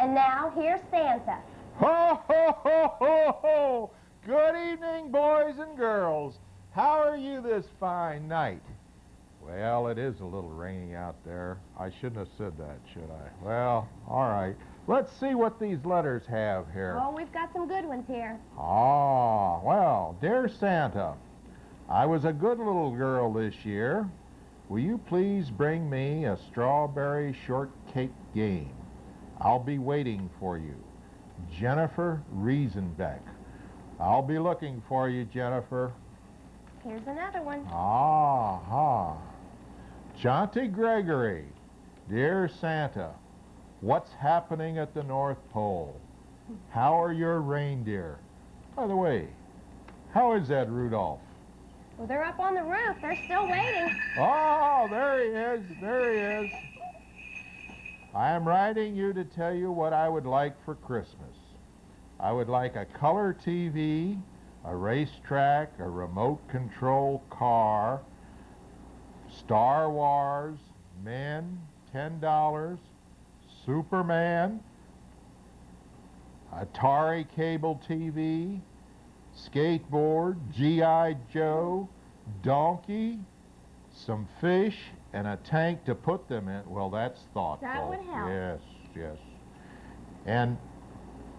And now, here's Santa. Ho, ho, ho, ho, ho! Good evening, boys and girls. How are you this fine night? Well, it is a little rainy out there. I shouldn't have said that, should I? Well, all right. Let's see what these letters have here. Oh, we've got some good ones here. Ah, well, dear Santa, I was a good little girl this year. Will you please bring me a strawberry shortcake game? I'll be waiting for you. Jennifer Riesenbeck. I'll be looking for you, Jennifer. Here's another one. Ah. Jaunty Gregory. Dear Santa, what's happening at the North Pole? How are your reindeer? By the way, how is that Rudolph? Well, they're up on the roof. They're still waiting. Oh, there he is. There he is. I am writing you to tell you what I would like for Christmas. I would like a color TV, a racetrack, a remote control car, Star Wars, Men, $10, Superman, Atari cable TV, skateboard, G.I. Joe, donkey, some fish, and a tank to put them in. Well, that's thoughtful. That would help. Yes. And,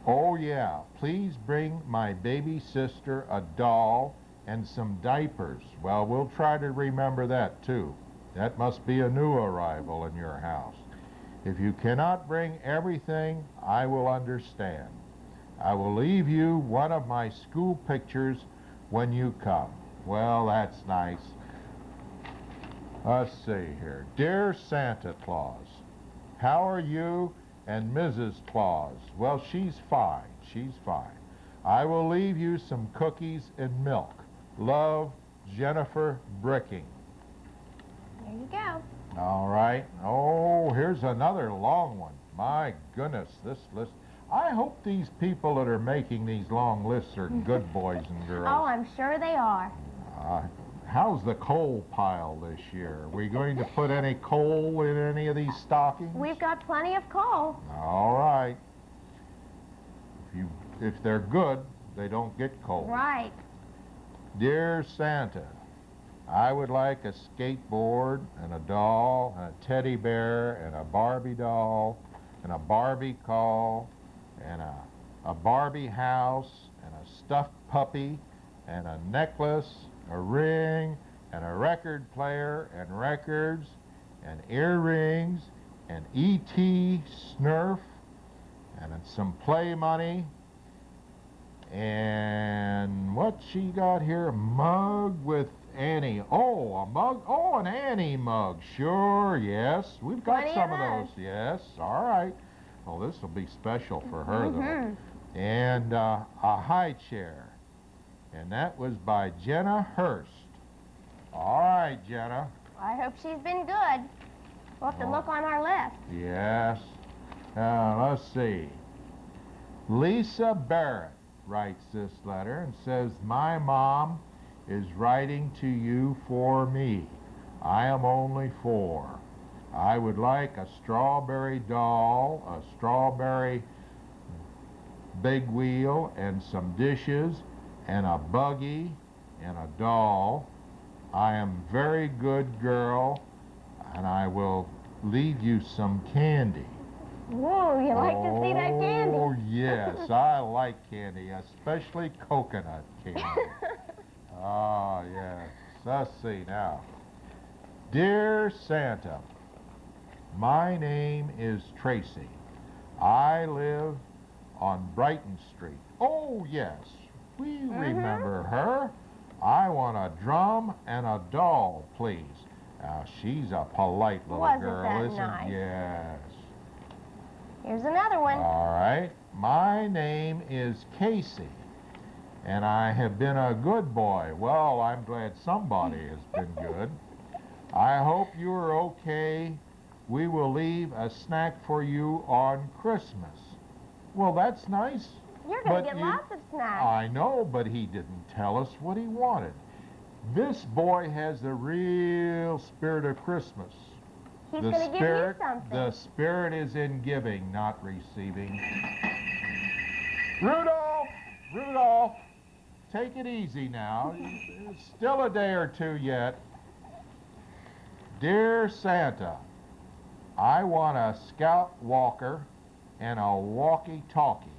oh yeah, please bring my baby sister a doll and some diapers. Well, we'll try to remember that too. That must be a new arrival in your house. If you cannot bring everything, I will understand. I will leave you one of my school pictures when you come. Well, that's nice. Let's see here. Dear Santa Claus, how are you and Mrs. Claus? Well, she's fine. She's fine. I will leave you some cookies and milk. Love, Jennifer Bricking. There you go. All right. Oh, here's another long one. My goodness, this list. I hope these people that are making these long lists are good boys and girls. Oh, I'm sure they are. How's the coal pile this year? Are we going to put any coal in any of these stockings? We've got plenty of coal. All right. If they're good, they don't get coal. Right. Dear Santa, I would like a skateboard and a doll and a teddy bear and a Barbie doll and a Barbie call and a Barbie house and a stuffed puppy and a necklace, a ring, and a record player and records and earrings and E.T. Snurf and some play money and what she got here, a mug with Annie. Oh, a mug. Oh, an Annie mug. Sure, yes. We've got Plenty some of of those. those. Yes, all right. Well, this will be special for her, though. And a high chair. And that was by Jenna Hurst. All right, Jenna. I hope she's been good. We'll have to look on our list. Yes. Let's see. Lisa Barrett writes this letter and says, my mom is writing to you for me. I am only 4. I would like a strawberry doll, a strawberry big wheel, and some dishes, and a buggy, and a doll. I am very good girl, and I will leave you some candy. Whoa, you like to see that candy? Oh, yes, I like candy, especially coconut candy. Oh, yes. Let's see now. Dear Santa, my name is Tracy. I live on Brighton Street. Oh, yes, we remember her. I want a drum and a doll, please. Now, she's a polite little Wasn't girl, that isn't nice? Yes. Here's another one. All right. My name is Casey, and I have been a good boy. Well, I'm glad somebody has been good. I hope you are okay. We will leave a snack for you on Christmas. Well, that's nice. You're going but to get lots of snacks. I know, but he didn't tell us what he wanted. This boy has the real spirit of Christmas. He's going to give you something. The spirit is in giving, not receiving. Rudolph! Rudolph! Take it easy now. There's still a day or two yet. Dear Santa, I want a Scout Walker and a walkie-talkie.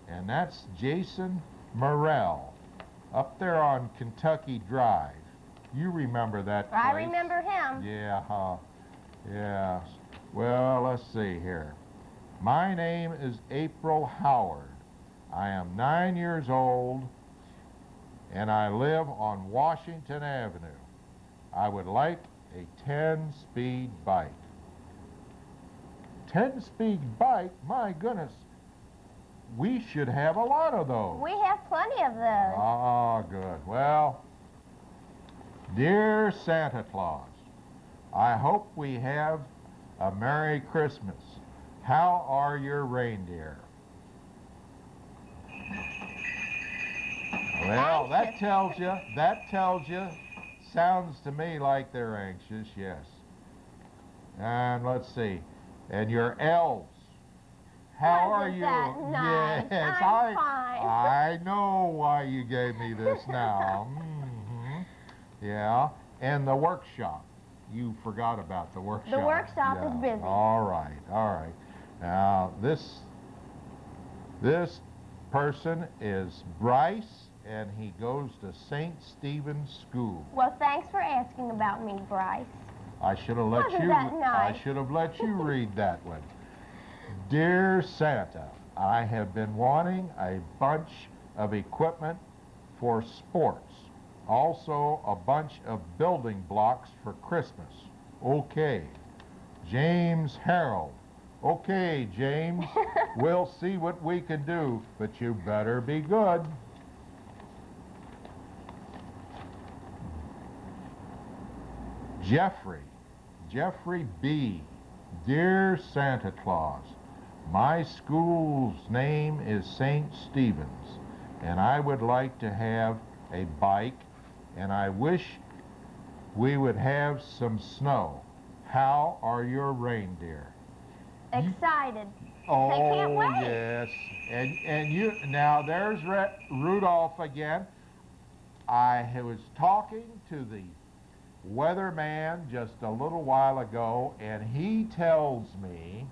And that's Jason Morrell up there on Kentucky Drive. You remember that place? I remember him. Yeah, yeah. Well, let's see here. My name is April Howard. I am 9 years old and I live on Washington Avenue. I would like a 10-speed bike. 10-speed bike? My goodness. We should have a lot of those. We have plenty of those. Ah, good. Well, dear Santa Claus, I hope we have a Merry Christmas. How are your reindeer? Well, that tells you, sounds to me like they're anxious, yes. And let's see, and your elves, how are you? That nice? Yes, I'm fine. I know why you gave me this now. Yeah, and the workshop. You forgot about the workshop. The workshop is busy. All right, all right. Now, this person is Bryce, and he goes to St. Stephen's School. Well, thanks for asking about me, Bryce. I should have let you. That nice? I should have let you read that one. Dear Santa, I have been wanting a bunch of equipment for sports. Also, a bunch of building blocks for Christmas. Okay. James Harold. Okay, James. We'll see what we can do, but you better be good. Jeffrey B. Dear Santa Claus, my school's name is St. Stephen's, and I would like to have a bike, and I wish we would have some snow. How are your reindeer? Excited. Oh, they can't wait. Yes. And you, now there's Rudolph again. I was talking to the weatherman just a little while ago, and he tells me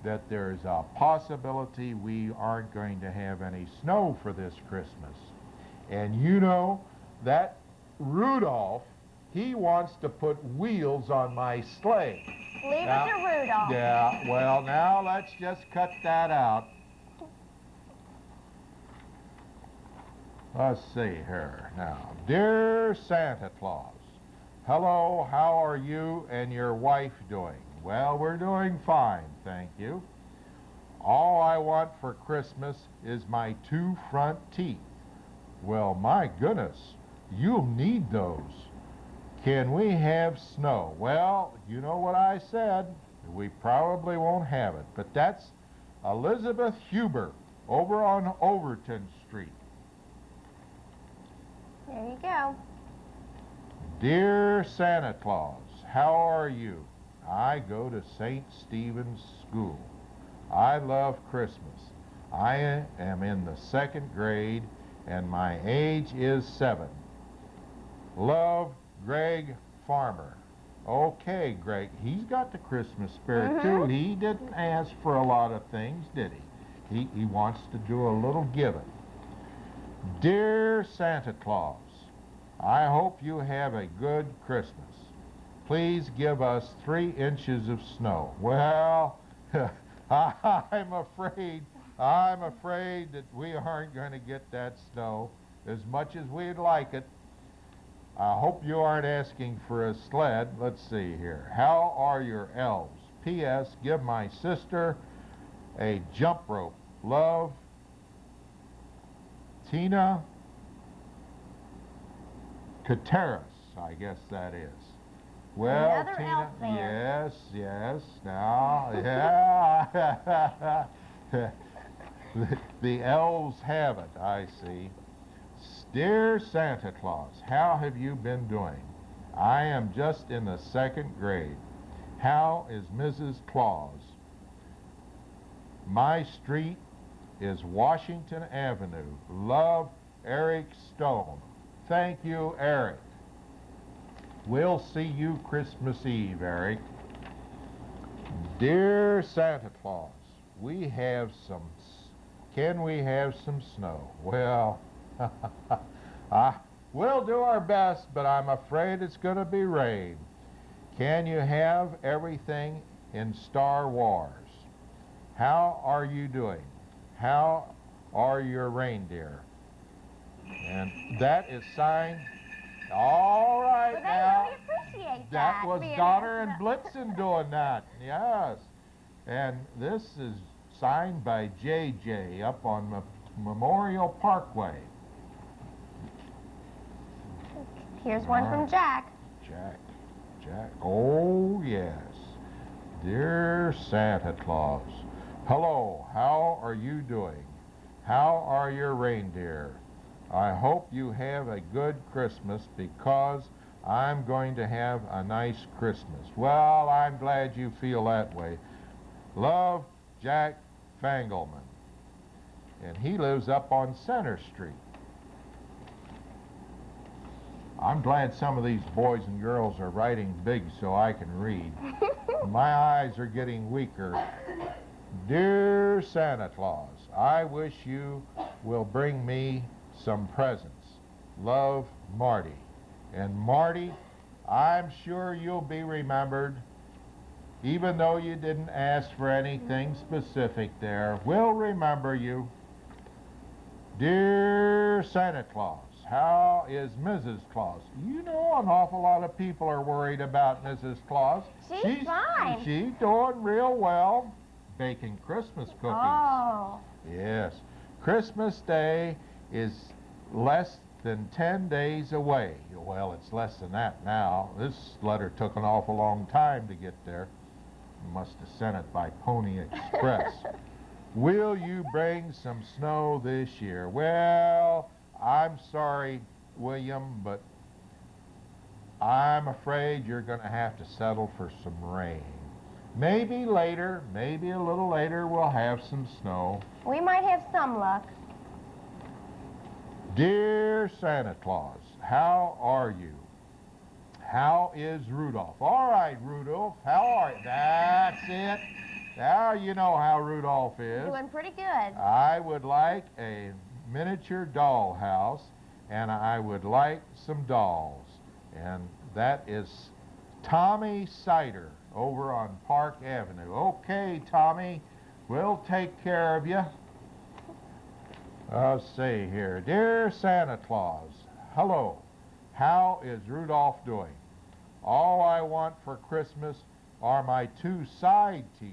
that there's a possibility we aren't going to have any snow for this Christmas. And you know, that Rudolph, he wants to put wheels on my sleigh. Leave it to Rudolph. Yeah, well, now let's just cut that out. Let's see here now. Dear Santa Claus, hello, how are you and your wife doing? Well, we're doing fine, thank you. All I want for Christmas is my 2 front teeth. Well, my goodness, you'll need those. Can we have snow? Well, you know what I said. We probably won't have it, but that's Elizabeth Huber over on Overton Street. There you go. Dear Santa Claus, how are you? I go to St. Stephen's School. I love Christmas. I am in the 2nd grade and my age is 7. Love, Greg Farmer. Okay, Greg, he's got the Christmas spirit too. He didn't ask for a lot of things, did he? He wants to do a little giving. Dear Santa Claus, I hope you have a good Christmas. Please give us 3 inches of snow. Well, I'm afraid that we aren't going to get that snow as much as we'd like it. I hope you aren't asking for a sled. Let's see here. How are your elves? P.S. Give my sister a jump rope. Love, Tina Kateris, I guess that is. Well, another Tina, elf fan. yes, now, yeah. The elves have it, I see. Dear Santa Claus, how have you been doing? I am just in the 2nd grade. How is Mrs. Claus? My street is Washington Avenue. Love, Eric Stone. Thank you, Eric. We'll see you Christmas Eve, Eric. Dear Santa Claus, can we have some snow? Well, we'll do our best, but I'm afraid it's going to be rain. Can you have everything in Star Wars? How are you doing? How are your reindeer? And that is signed. All right, Well, now. they really appreciate That was being Donner in and Blitzen doing that. Yes. And this is signed by JJ up on Memorial Parkway. Here's one from Jack. Jack. Oh, yes. Dear Santa Claus, hello, how are you doing? How are your reindeer? I hope you have a good Christmas because I'm going to have a nice Christmas. Well, I'm glad you feel that way. Love, Jack Fangelman. And he lives up on Center Street. I'm glad some of these boys and girls are writing big so I can read. My eyes are getting weaker. Dear Santa Claus, I wish you will bring me some presents. Love, Marty. And Marty, I'm sure you'll be remembered, even though you didn't ask for anything specific there. We'll remember you. Dear Santa Claus, how is Mrs. Claus? You know, an awful lot of people are worried about Mrs. Claus. She's fine. She's doing real well, baking Christmas cookies. Oh. Yes. Christmas Day is less than 10 days away. Well, it's less than that now. This letter took an awful long time to get there. Must have sent it by Pony Express. Will you bring some snow this year? Well, I'm sorry, William, but I'm afraid you're going to have to settle for some rain. Maybe later, maybe a little later, we'll have some snow. We might have some luck. Dear Santa Claus, how are you? How is Rudolph? All right, Rudolph, how are you? That's it. Now you know how Rudolph is. Doing pretty good. I would like a miniature doll house, and I would like some dolls. And that is Tommy Sider over on Park Avenue. Okay, Tommy, we'll take care of you. Let's see here. Dear Santa Claus, hello. How is Rudolph doing? All I want for Christmas are my two side teeth.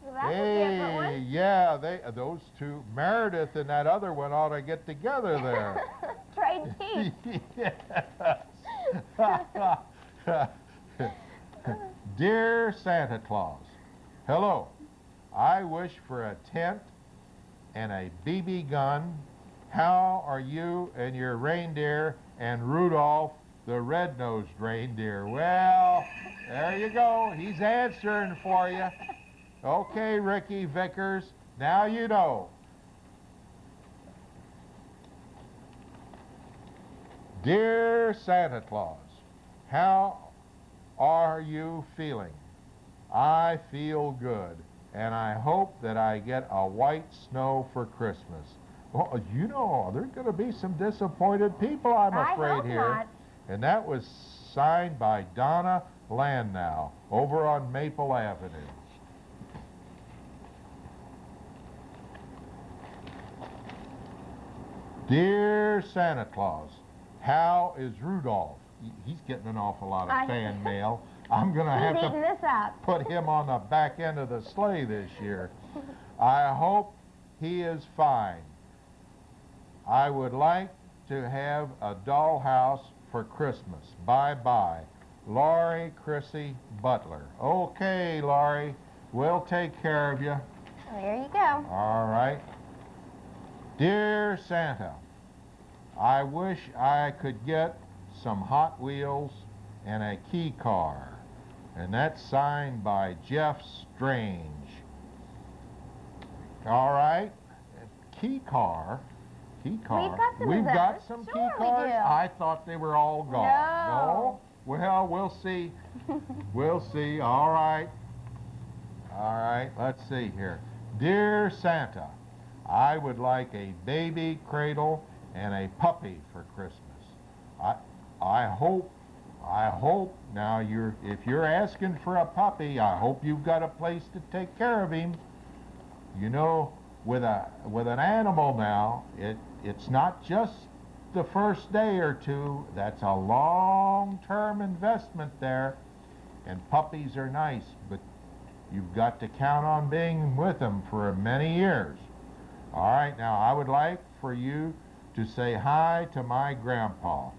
Well, that's a different one. Yeah, those two, Meredith and that other one ought to get together there. Trade teeth. Yes. Dear Santa Claus, hello. I wish for a tent and a BB gun. How are you and your reindeer and Rudolph, the red-nosed reindeer? Well, there you go. He's answering for you. Okay, Ricky Vickers, now you know. Dear Santa Claus, how are you feeling? I feel good, and I hope that I get a white snow for Christmas. Well, you know, there's going to be some disappointed people, I'm afraid, I hope here. not. And that was signed by Donna Landau over on Maple Avenue. Dear Santa Claus, how is Rudolph? He's getting an awful lot of fan mail. I'm going to have He's eating this up. put him on the back end of the sleigh this year. I hope he is fine. I would like to have a dollhouse for Christmas. Bye-bye. Laurie Chrissy Butler. Okay, Laurie, we'll take care of you. There you go. All right. Dear Santa, I wish I could get some Hot Wheels and a key car. and that's signed by Jeff Strange. All right, key car. We've got some We've of got those. some Sure key we cards. do. I thought they were all gone. No. Well, we'll see. We'll see. All right. All right. Let's see here. Dear Santa, I would like a baby cradle and a puppy for Christmas. I hope. Now if you're asking for a puppy, I hope you've got a place to take care of him. You know, with an animal now, it's not just the first day or two. That's a long-term investment there. And puppies are nice, but you've got to count on being with them for many years. All right, now I would like for you to say hi to my grandpa.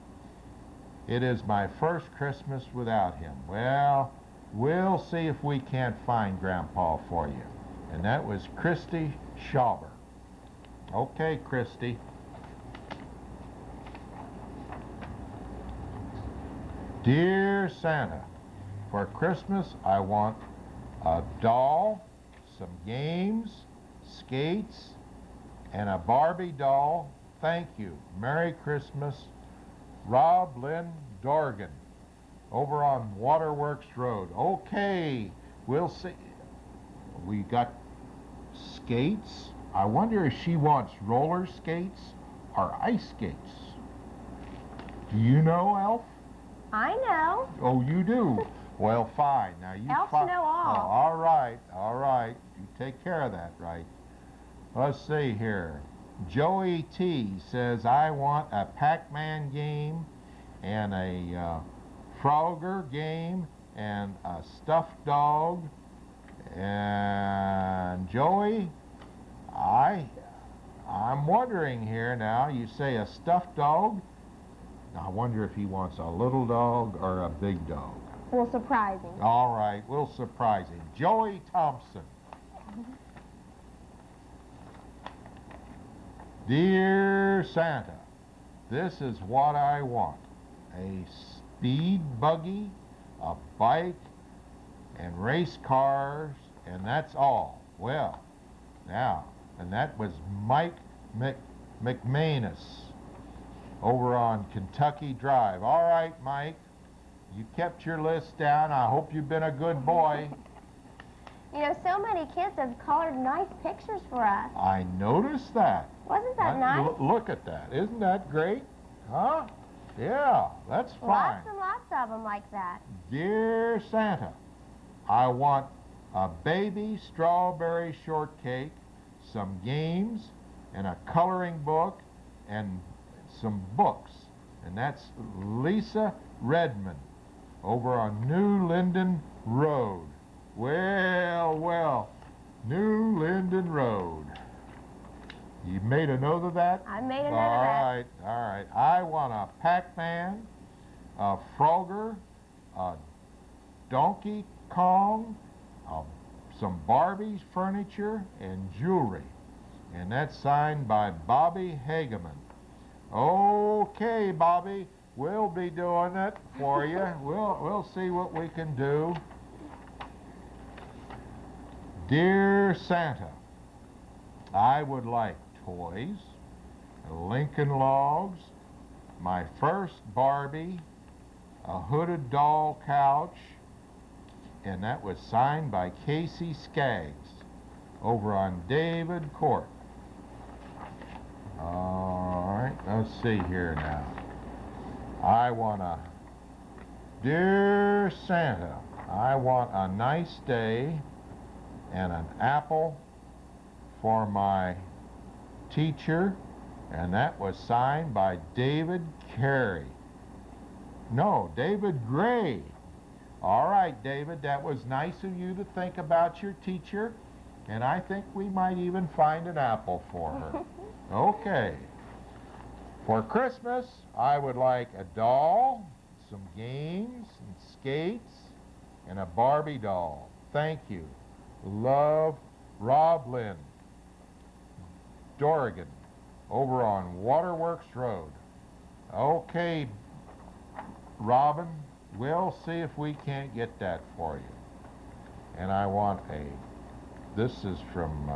It is my first Christmas without him. Well, we'll see if we can't find Grandpa for you. And that was Christy Schauber. Okay, Christy. Dear Santa, for Christmas I want a doll, some games, skates, and a Barbie doll. Thank you. Merry Christmas. Rob Lynn Dorgan, over on Waterworks Road. Okay, we'll see. We got skates. I wonder if she wants roller skates or ice skates. Do you know, Elf? I know. Oh, you do? Well, fine. Now you Elves know all. Oh, all right, all right. You take care of that, right? Let's see here. Joey T says, I want a Pac-Man game and a Frogger game and a stuffed dog. And Joey, I'm wondering here now, you say a stuffed dog. I wonder if he wants a little dog or a big dog. We'll surprise him. All right, we'll surprise him. Joey Thompson. Dear Santa, this is what I want. A speed buggy, a bike, and race cars, and that's all. Well, now, and that was Mike McManus over on Kentucky Drive. All right, Mike, you kept your list down. I hope you've been a good boy. You know, so many kids have colored nice pictures for us. I noticed that. Wasn't that nice? Look at that. Isn't that great? Huh? Yeah, that's fine. Lots and lots of them like that. Dear Santa, I want a baby strawberry shortcake, some games, and a coloring book, and some books. And that's Lisa Redmond over on New Linden Road. Well, New Linden Road. You made a note of that? I made a note of that. All right. I want a Pac-Man, a Frogger, a Donkey Kong, some Barbie's furniture, and jewelry. And that's signed by Bobby Hageman. Okay, Bobby, we'll be doing it for you. We'll see what we can do. Dear Santa, I would like toys, Lincoln Logs, my first Barbie, a hooded doll couch, and that was signed by Casey Skaggs over on David Court. All right, let's see here now. I want a Dear Santa, I want a nice day and an apple for my teacher, and that was signed by David Carey. No, David Gray. All right, David, that was nice of you to think about your teacher, and I think we might even find an apple for her. Okay. For Christmas, I would like a doll, some games and skates, and a Barbie doll. Thank you. Love, Rob Lynn, Dorgan, over on Waterworks Road. Okay, Robin, we'll see if we can't get that for you. And I want this is from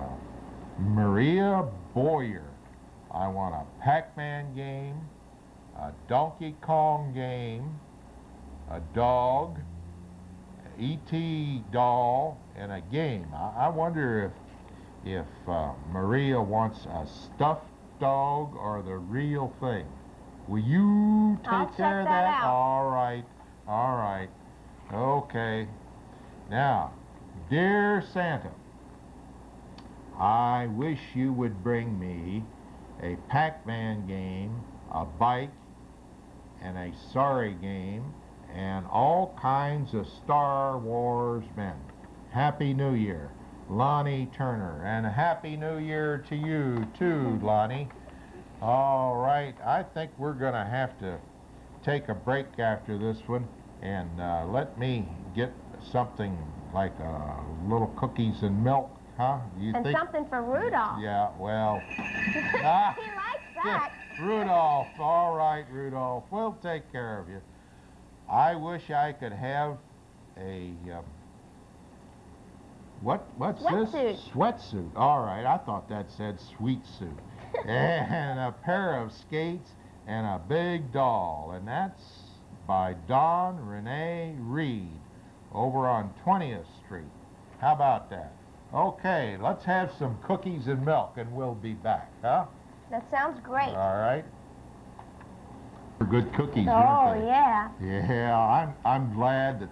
Maria Boyer. I want a Pac-Man game, a Donkey Kong game, a dog, E.T. doll, and a game. I wonder if Maria wants a stuffed dog or the real thing. Will you take care of that? Out. All right, all right, okay. Now, dear Santa, I wish you would bring me a Pac-Man game, a bike, and a Sorry game, and all kinds of Star Wars men. Happy New Year, Lonnie Turner, and a Happy New Year to you too, Lonnie. All right, I think we're going to have to take a break after this one, and let me get something like little cookies and milk, huh? You and think? Something for Rudolph. Yeah, well. He likes that. Yeah, Rudolph, all right, Rudolph, we'll take care of you. I wish I could have a, what's this? Sweatsuit. All right, I thought that said sweet suit. And a pair of skates and a big doll. And that's by Dawn Renee Reed over on 20th Street. How about that? Okay, let's have some cookies and milk and we'll be back, huh? That sounds great. All right. Good cookies, Oh, aren't they? yeah. Yeah, I'm glad that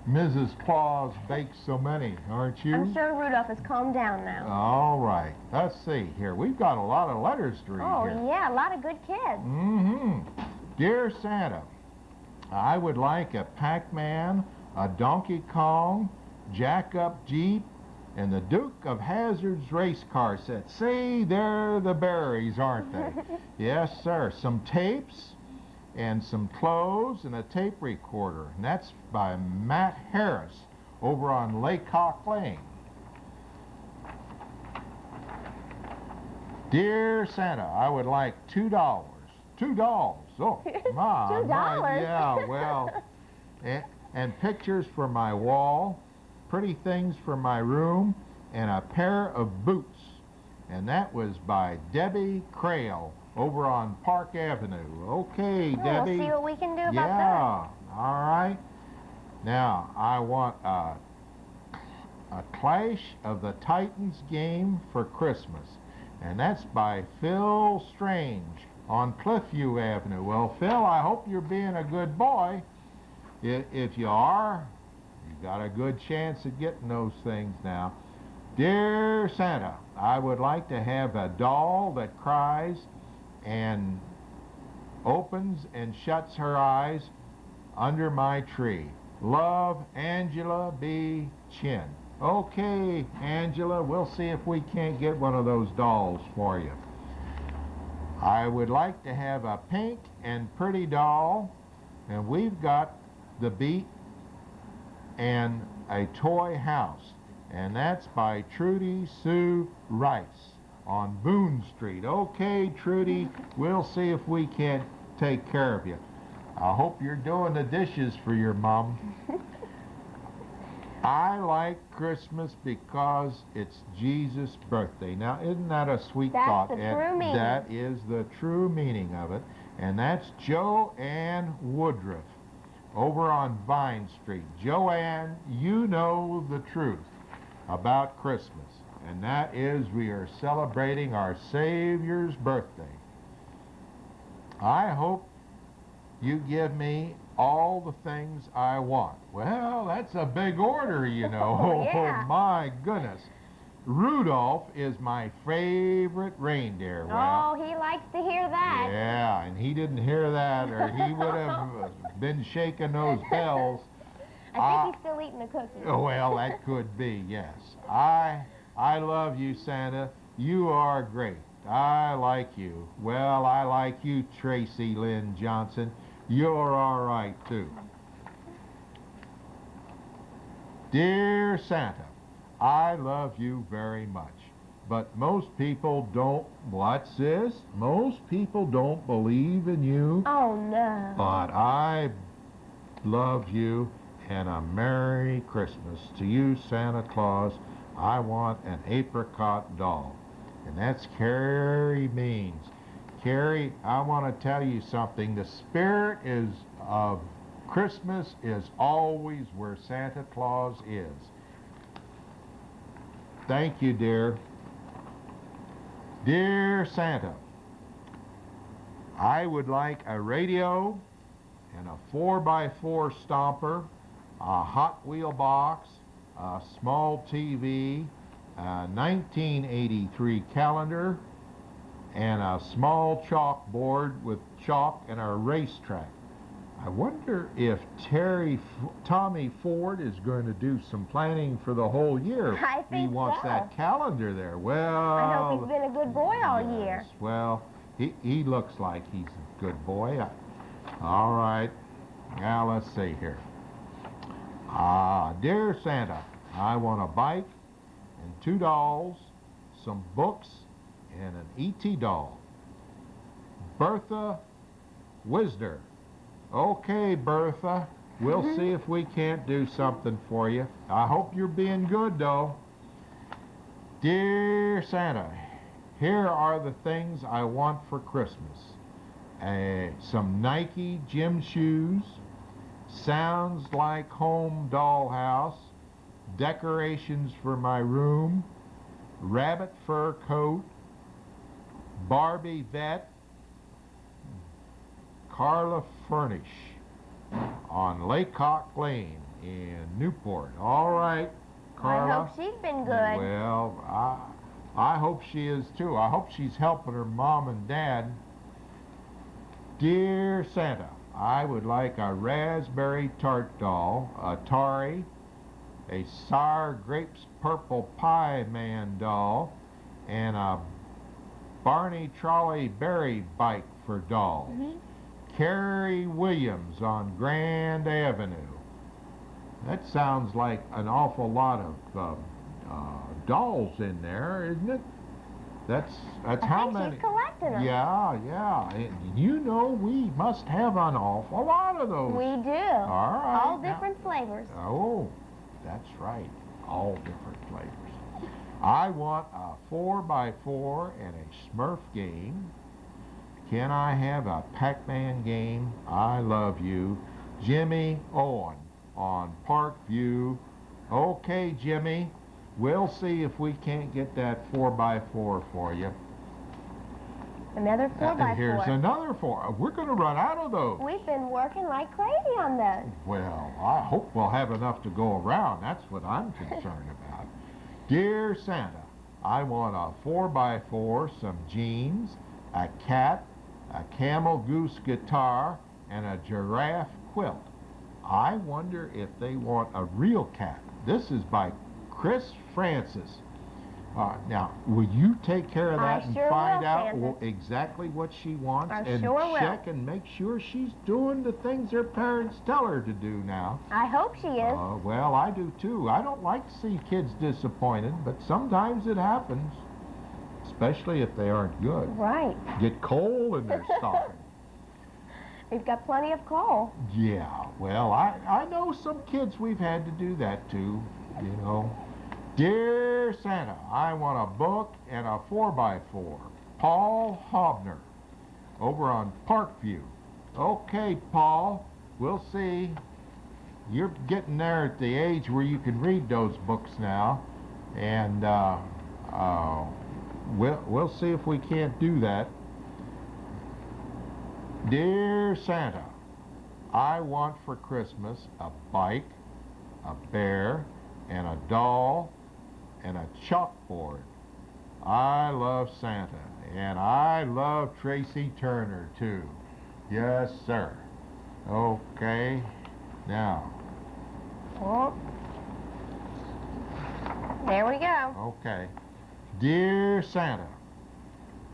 Mrs. Claus bakes so many, aren't you? I'm sure Rudolph has calmed down now. All right. Let's see here. We've got a lot of letters to read here. Oh, yeah, a lot of good kids. Mm-hmm. Dear Santa, I would like a Pac-Man, a Donkey Kong, Jack-Up Jeep, and the Duke of Hazzard's race car set. See, they're the berries, aren't they? Yes, sir. Some tapes and some clothes and a tape recorder. And that's by Matt Harris over on Laycock Lane. Dear Santa, I would like $2. $2. Oh, my. $2? Yeah, well, and pictures for my wall, pretty things for my room, and a pair of boots. And that was by Debbie Crail over on Park Avenue. Okay, Oh, Debbie. we'll see what we can do about Yeah, all right. Now, I want a Clash of the Titans game for Christmas. And that's by Phil Strange on Cliffview Avenue. Well, Phil, I hope you're being a good boy. If you are, you've got a good chance of getting those things now. Dear Santa, I would like to have a doll that cries and opens and shuts her eyes under my tree. Love, Angela B. Chin. Okay, Angela, we'll see if we can't get one of those dolls for you. I would like to have a pink and pretty doll, and we've got the Beat and a toy house, and that's by Trudy Sue Rice on Boone Street. Okay, Trudy, we'll see if we can't take care of you. I hope you're doing the dishes for your mom. I like Christmas because it's Jesus' birthday. Now, isn't that a sweet thought? That's the true meaning. That is the true meaning of it. And that's Joanne Woodruff over on Vine Street. Joanne, you know the truth about Christmas. And that is we are celebrating our Savior's birthday. I hope you give me all the things I want. Well, that's a big order, you know. Oh, yeah. Oh, my goodness. Rudolph is my favorite reindeer. Well, Oh, he likes to hear that. yeah, and he didn't hear that, or he would have been shaking those bells. I think he's still eating the cookies. Well, that could be, yes. I love you, Santa. You are great. I like you. Well, I like you, Tracy Lynn Johnson. You're all right, too. Dear Santa, I love you very much. But most people don't, what's this? Most people don't believe in you. Oh, no. But I love you, and a Merry Christmas to you, Santa Claus. I want an apricot doll. And that's Carrie Means. Carrie, I want to tell you something. The spirit of Christmas is always where Santa Claus is. Thank you, dear. Dear Santa, I would like a radio and a 4x4 stomper, a Hot Wheel box, a small TV, a 1983 calendar, and a small chalkboard with chalk and a racetrack. I wonder if Tommy Ford is going to do some planning for the whole year. I think he wants so. that calendar there. Well, I hope he's been a good boy all year. yes, well, he looks like he's a good boy. All right. Now let's see here. Dear Santa, I want a bike and 2 dolls, some books, and an E.T. doll. Bertha Wisder. Okay, Bertha, we'll see if we can't do something for you. I hope you're being good, though. Dear Santa, here are the things I want for Christmas. Some Nike gym shoes, Sounds Like Home dollhouse, decorations for my room, rabbit fur coat, Barbie vet, Carla Furnish on Laycock Lane in Newport. All right, Carla. I hope she's been good. Well, I hope she is too. I hope she's helping her mom and dad. Dear Santa, I would like a raspberry tart doll, Atari, a sour grapes purple pie man doll, and a Barney Trolley berry bike for dolls. Carrie Williams on Grand Avenue. That sounds like an awful lot of dolls in there, isn't it? That's how many? She's collecting them. Yeah. And you know we must have an awful lot of those. We do. All right. All different flavors. Oh, that's right. All different flavors. I want a 4x4 and a Smurf game. Can I have a Pac-Man game? I love you. Jimmy Owen on Parkview. Okay, Jimmy. We'll see if we can't get that 4x4 for you. Another 4x4. Here's another 4. We're going to run out of those. We've been working like crazy on those. Well, I hope we'll have enough to go around. That's what I'm concerned about. Dear Santa, I want a 4x4, some jeans, a cat, a camel goose guitar, and a giraffe quilt. I wonder if they want a real cat. This is by Chris Francis. Now, will you take care of that and sure find will, out Francis. Exactly what she wants I and sure will. check and make sure she's doing the things her parents tell her to do now? I hope she is. Well, I do too. I don't like to see kids disappointed, but sometimes it happens, especially if they aren't good. Right. Get coal in their stocking. We've got plenty of coal. Yeah, well, I know some kids we've had to do that to, you know. Dear Santa, I want a book and a 4x4. Paul Hobner, over on Parkview. Okay, Paul, we'll see. You're getting there at the age where you can read those books now, and we'll see if we can't do that. Dear Santa, I want for Christmas a bike, a bear, and a doll, and a chalkboard. I love Santa, and I love Tracy Turner too. Yes, sir. Okay, now. Oh. There we go. Okay. Dear Santa,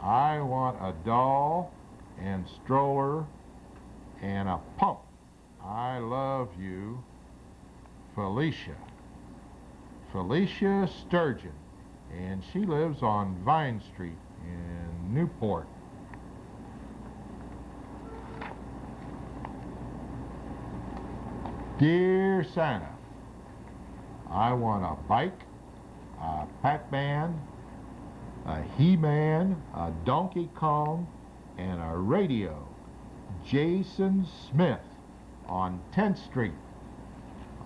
I want a doll and stroller and a pump. I love you, Felicia. Felicia Sturgeon, and she lives on Vine Street in Newport. Dear Santa, I want a bike, a Pac-Man, a He-Man, a Donkey Kong, and a radio. Jason Smith on 10th Street.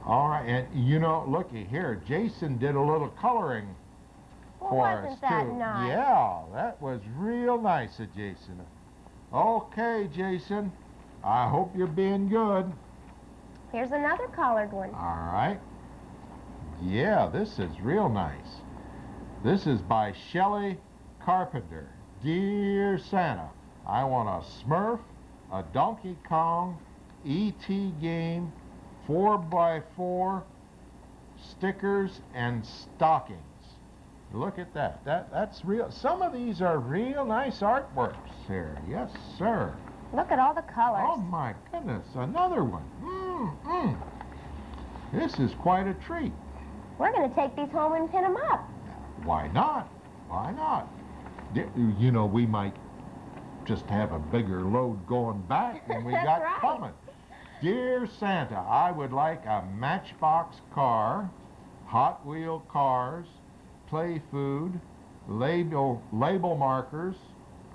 All right, and you know, looky here, Jason did a little coloring for us Wasn't that too. nice? Yeah, that was real nice of Jason. Okay, Jason, I hope you're being good. Here's another colored one. All right. Yeah, this is real nice. This is by Shelley Carpenter. Dear Santa, I want a Smurf, a Donkey Kong, E.T. game, 4x4, stickers, and stockings. Look at that. That's real. Some of these are real nice artworks here. Yes, sir. Look at all the colors. Oh my goodness, another one. This is quite a treat. We're going to take these home and pin them up. Why not? Why not? You know, we might just have a bigger load going back than we That's got right. coming. Dear Santa, I would like a Matchbox car, Hot Wheel cars, play food, label markers,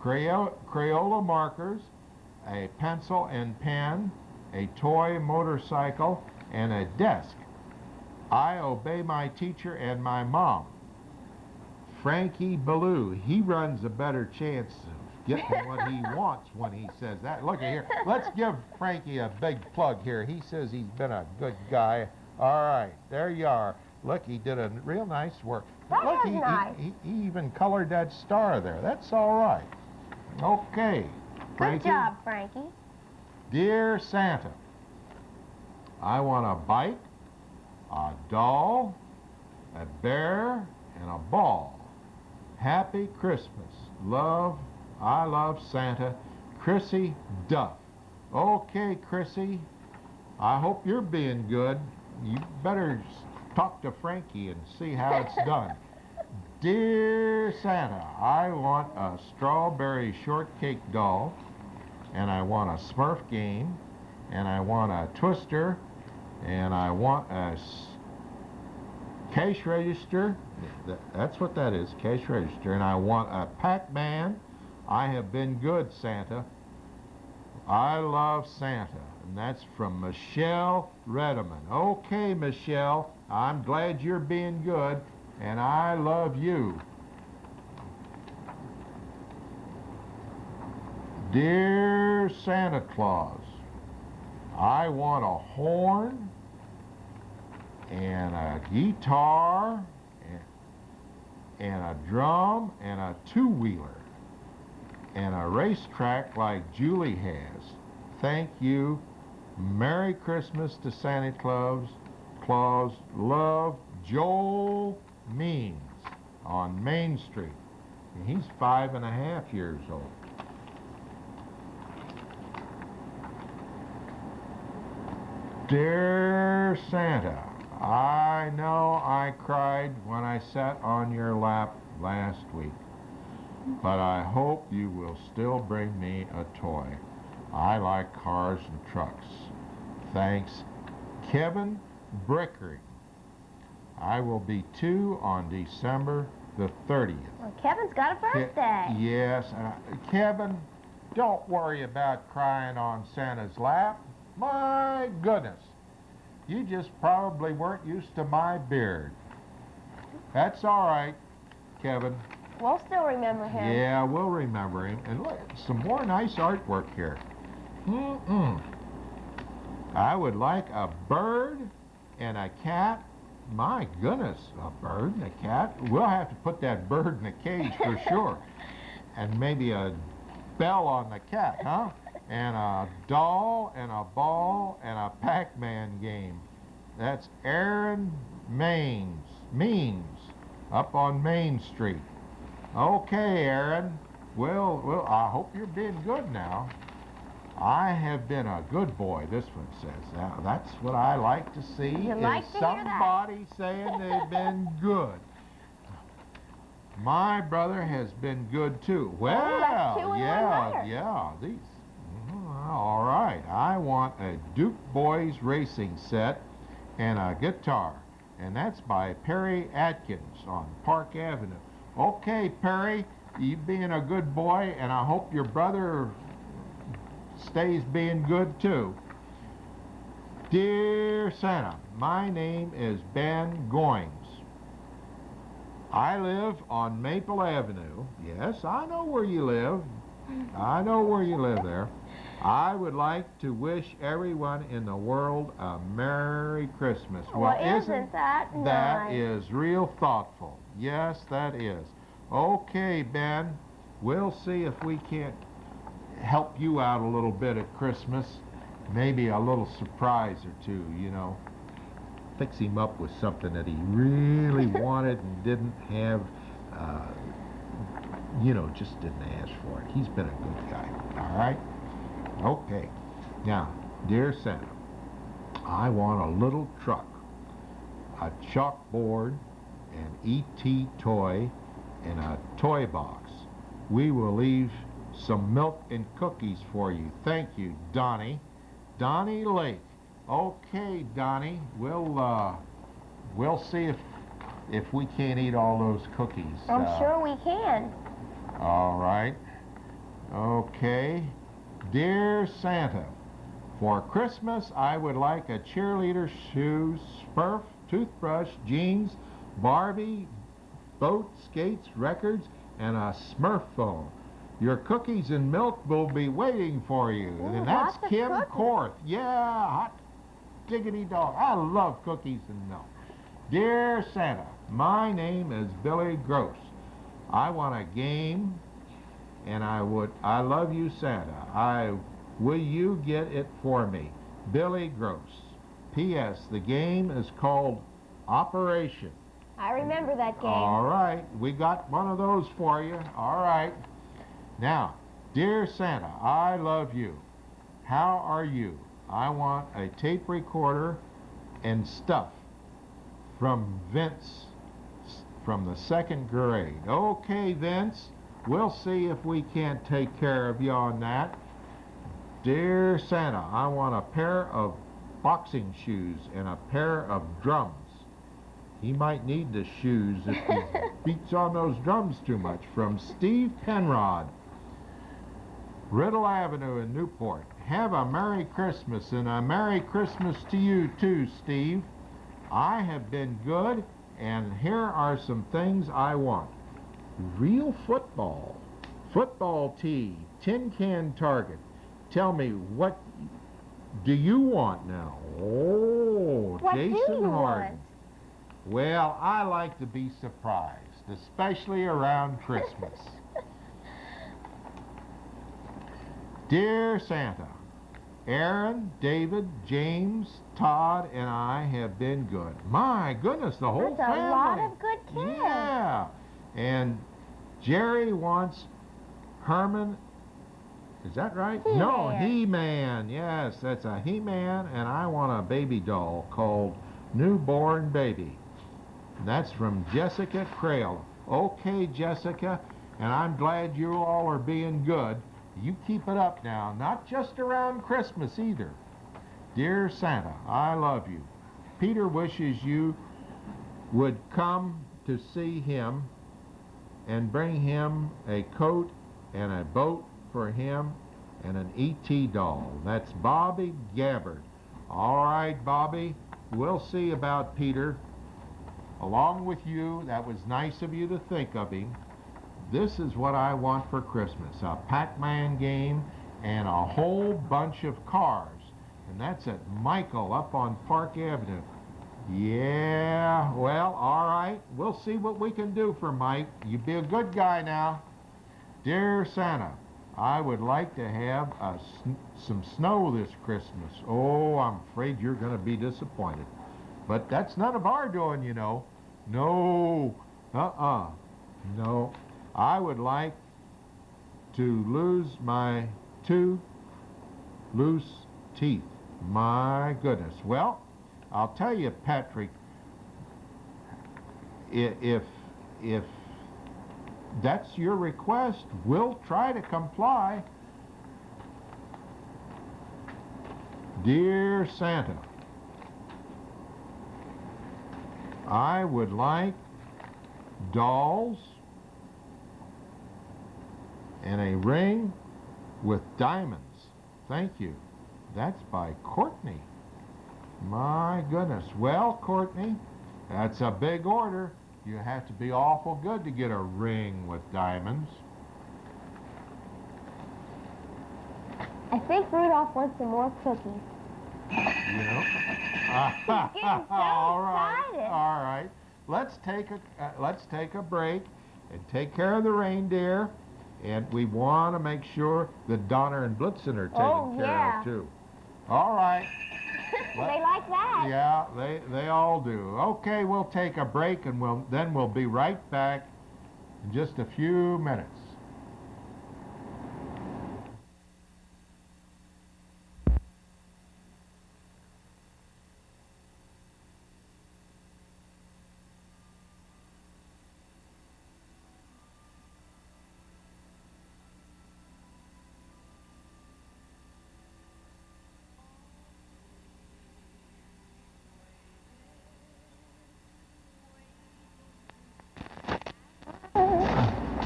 Crayola markers, a pencil and pen, a toy motorcycle, and a desk. I obey my teacher and my mom. Frankie Ballou, he runs a better chance of getting what he wants when he says that. Look at here. Let's give Frankie a big plug here. He says he's been a good guy. All right, there you are. Look, he did a real nice work. That Look, was nice. he even colored that star there. That's all right. Okay, Frankie. Good job, Frankie. Dear Santa, I want a bike, a doll, a bear, and a ball. Happy Christmas. Love, I love Santa. Chrissy Duff. Okay, Chrissy, I hope you're being good. You better talk to Frankie and see how it's done. Dear Santa, I want a strawberry shortcake doll, and I want a Smurf game, and I want a Twister, and I want a cash register. That's what that is, cash register. And I want a Pac-Man. I have been good, Santa. I love Santa. And that's from Michelle Redeman. Okay, Michelle, I'm glad you're being good, and I love you. Dear Santa Claus, I want a horn and a guitar and a drum and a two-wheeler and a racetrack like Julie has. Thank you. Merry Christmas to Santa Claus. Love, Joel Means on Main Street. And he's 5.5 years old. Dear Santa, I know I cried when I sat on your lap last week, but I hope you will still bring me a toy. I like cars and trucks. Thanks, Kevin Brickering. I will be 2 on December the 30th. Well, Kevin's got a birthday. Yes, Kevin, don't worry about crying on Santa's lap. My goodness, you just probably weren't used to my beard. That's all right, Kevin. We'll still remember him. Yeah, we'll remember him. And look, some more nice artwork here. I would like a bird and a cat. My goodness, a bird and a cat. We'll have to put that bird in a cage for sure. And maybe a bell on the cat, huh? And a doll and a ball and a Pac-Man game. That's Aaron Means up on Main Street. Okay, Aaron. Well, I hope you're being good now. I have been a good boy, this one says. Now, that's what I like to see. You like to hear that. Somebody saying they've been good. My brother has been good too. Well, that's 2 in one letter. yeah, these. All right. I want a Duke Boys racing set and a guitar. And that's by Perry Atkins on Park Avenue. Okay, Perry, you being a good boy, and I hope your brother stays being good too. Dear Santa, my name is Ben Goings. I live on Maple Avenue. Yes, I know where you live. I know where you live there. I would like to wish everyone in the world a Merry Christmas. Well, isn't that nice? That is real thoughtful. Yes, that is. Okay, Ben, we'll see if we can't help you out a little bit at Christmas. Maybe a little surprise or two, you know. Fix him up with something that he really wanted and didn't have, you know, just didn't ask for it. He's been a good guy, all right? Okay. Now, dear Santa, I want a little truck, a chalkboard, an E.T. toy, and a toy box. We will leave some milk and cookies for you. Thank you, Donnie. Donnie Lake. Okay, Donnie, we'll see if we can't eat all those cookies. I'm sure we can. All right. Okay. Dear Santa, for Christmas I would like a cheerleader shoes, Smurf, toothbrush, jeans, Barbie, boat, skates, records, and a Smurf phone. Your cookies and milk will be waiting for you. Ooh, and that's lots of Kim cookies. Korth. Yeah, hot diggity dog. I love cookies and milk. Dear Santa, my name is Billy Gross. I want a game, and I love you, Santa. Will you get it for me? Billy Gross. P.S. The game is called Operation. I remember that game. All right, we got one of those for you. All right. Now, dear Santa, I love you. How are you? I want a tape recorder and stuff from Vince from the 2nd grade. Okay, Vince, we'll see if we can't take care of you on that. Dear Santa, I want a pair of boxing shoes and a pair of drums. He might need the shoes if he beats on those drums too much. From Steve Penrod, Riddle Avenue in Newport. Have a Merry Christmas, and a Merry Christmas to you too, Steve. I have been good, and here are some things I want. Real football, football tee, tin can target. Tell me, what do you want now? Oh, What Jason do you Harden. want? Well, I like to be surprised, especially around Christmas. Dear Santa, Aaron, David, James, Todd, and I have been good. My goodness, the whole That's family. a lot of good kids. Yeah. And Jerry wants Herman. Is that right? He-Man. No, He-Man. Yes, that's a He-Man, and I want a baby doll called Newborn Baby. That's from Jessica Crail. Okay, Jessica, and I'm glad you all are being good. You keep it up now, not just around Christmas either. Dear Santa, I love you. Peter wishes you would come to see him and bring him a coat and a boat for him and an E.T. doll. That's Bobby Gabbard. All right, Bobby, we'll see about Peter. Along with you, that was nice of you to think of him. This is what I want for Christmas, a Pac-Man game and a whole bunch of cars. And that's at Michael up on Park Avenue. Yeah, well, all right. We'll see what we can do for Mike. You be a good guy now. Dear Santa, I would like to have some snow this Christmas. Oh, I'm afraid you're going to be disappointed. But that's none of our doing, you know. No, no. I would like to lose my 2 loose teeth. My goodness. Well, I'll tell you, Patrick, if that's your request, we'll try to comply. Dear Santa, I would like dolls and a ring with diamonds. Thank you. That's by Courtney. My goodness. Well, Courtney, that's a big order. You have to be awful good to get a ring with diamonds. I think Rudolph wants some more cookies. You know? He's getting so All right. excited. All right. Let's take a break and take care of the reindeer. And we want to make sure that Donner and Blitzen are taken care of too. All right. They like that. Yeah, they all do. Okay, we'll take a break and we'll be right back in just a few minutes.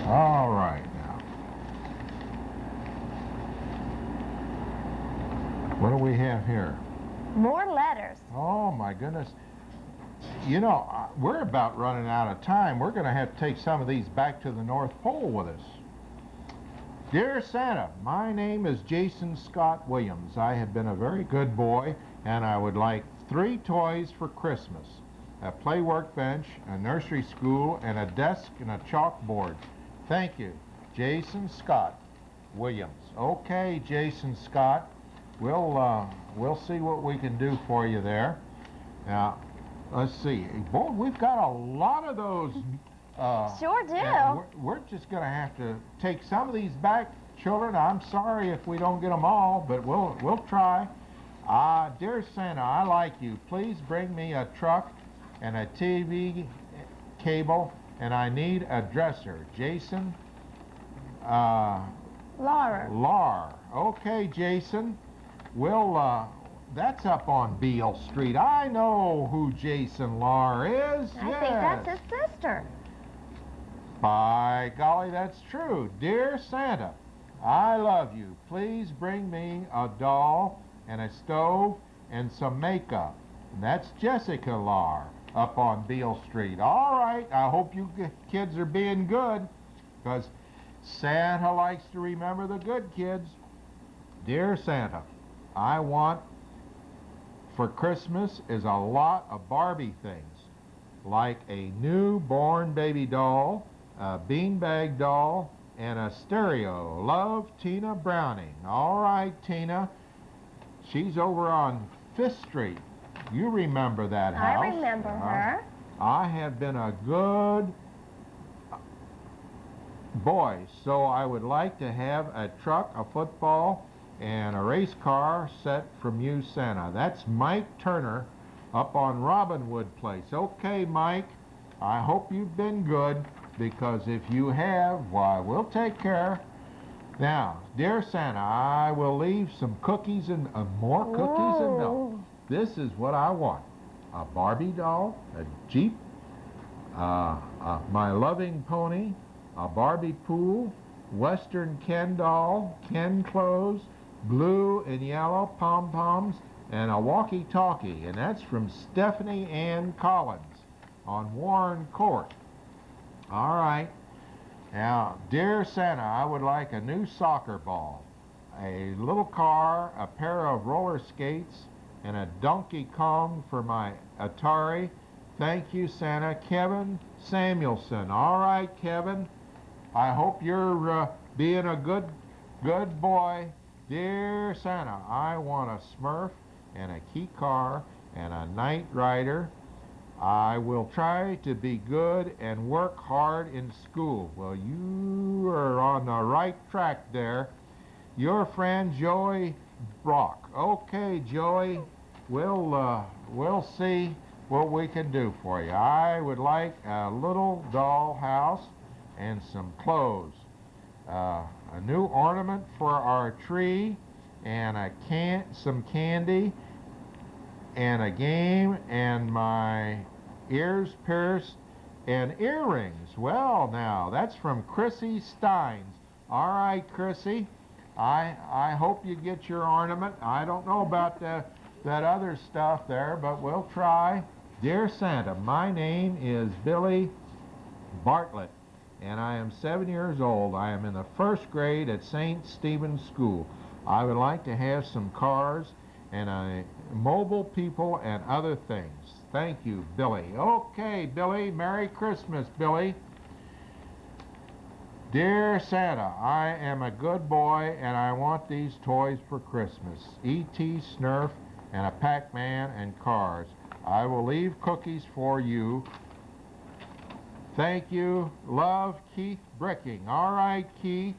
All right now. What do we have here? More letters. Oh my goodness. You know, we're about running out of time. We're going to have to take some of these back to the North Pole with us. Dear Santa, my name is Jason Scott Williams. I have been a very good boy, and I would like 3 toys for Christmas. A play workbench, a nursery school, and a desk and a chalkboard. Thank you, Jason Scott Williams. Okay, Jason Scott, we'll see what we can do for you there. Now, let's see. Boy, we've got a lot of those. Sure do. And we're just going to have to take some of these back, children. I'm sorry if we don't get them all, but we'll try. Dear Santa, I like you. Please bring me a truck and a TV cable, and I need a dresser. Jason Laura. Okay, Jason. That's up on Beale Street. I know who Jason Lahr is. I think that's his sister. By golly, that's true. Dear Santa, I love you. Please bring me a doll and a stove and some makeup. And that's Jessica Lahr up on Beale Street. All right, I hope you kids are being good, because Santa likes to remember the good kids. Dear Santa, I want for Christmas is a lot of Barbie things, like a newborn baby doll, a beanbag doll, and a stereo. Love, Tina Browning. All right, Tina. She's over on 5th Street. You remember that house. I remember her. I have been a good boy, so I would like to have a truck, a football, and a race car set from you, Santa. That's Mike Turner up on Robinwood Place. Okay, Mike, I hope you've been good, because if you have, why, we'll take care. Now, dear Santa, I will leave some cookies and more cookies and milk. This is what I want: a Barbie doll, a Jeep, my loving pony, a Barbie pool, Western Ken doll, Ken clothes, blue and yellow pom-poms, and a walkie-talkie. And that's from Stephanie Ann Collins on Warren Court. All right. Now, dear Santa, I would like a new soccer ball, a little car, a pair of roller skates, and a Donkey Kong for my Atari. Thank you, Santa. Kevin Samuelson. All right, Kevin. I hope you're being a good boy. Dear Santa, I want a Smurf and a key car and a Knight Rider. I will try to be good and work hard in school. Well, you are on the right track there. Your friend Joey Brock. Okay, Joey, we'll see what we can do for you. I would like a little doll house and some clothes, a new ornament for our tree, and some candy and a game and my ears pierced and earrings. Well, now, that's from Chrissy Steins. All right, Chrissy, I hope you get your ornament. I don't know about that other stuff there, but we'll try. Dear Santa, my name is Billy Bartlett, and I am 7 years old. I am in the 1st grade at St. Stephen's School. I would like to have some cars and mobile people and other things. Thank you, Billy. Okay, Billy, Merry Christmas, Billy. Dear Santa, I am a good boy and I want these toys for Christmas. E.T. Snurf and a Pac-Man and cars. I will leave cookies for you. Thank you. Love, Keith Bricking. All right, Keith,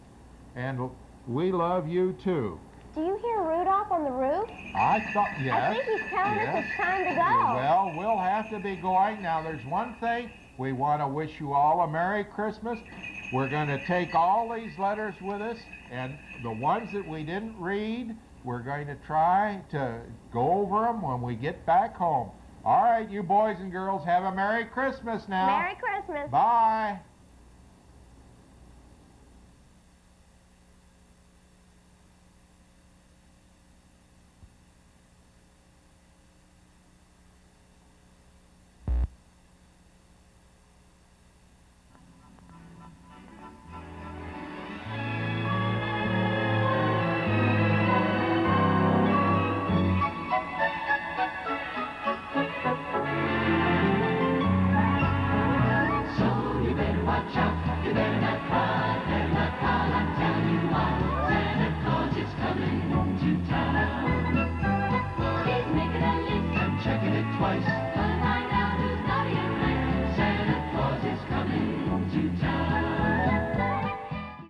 and we love you too. Do you hear Rudolph on the roof? I thought, yes. I think he's telling us it's time to go. Well, we'll have to be going. Now, there's one thing. We want to wish you all a Merry Christmas. We're going to take all these letters with us, and the ones that we didn't read, we're going to try to go over them when we get back home. All right, you boys and girls, have a Merry Christmas now. Merry Christmas. Bye.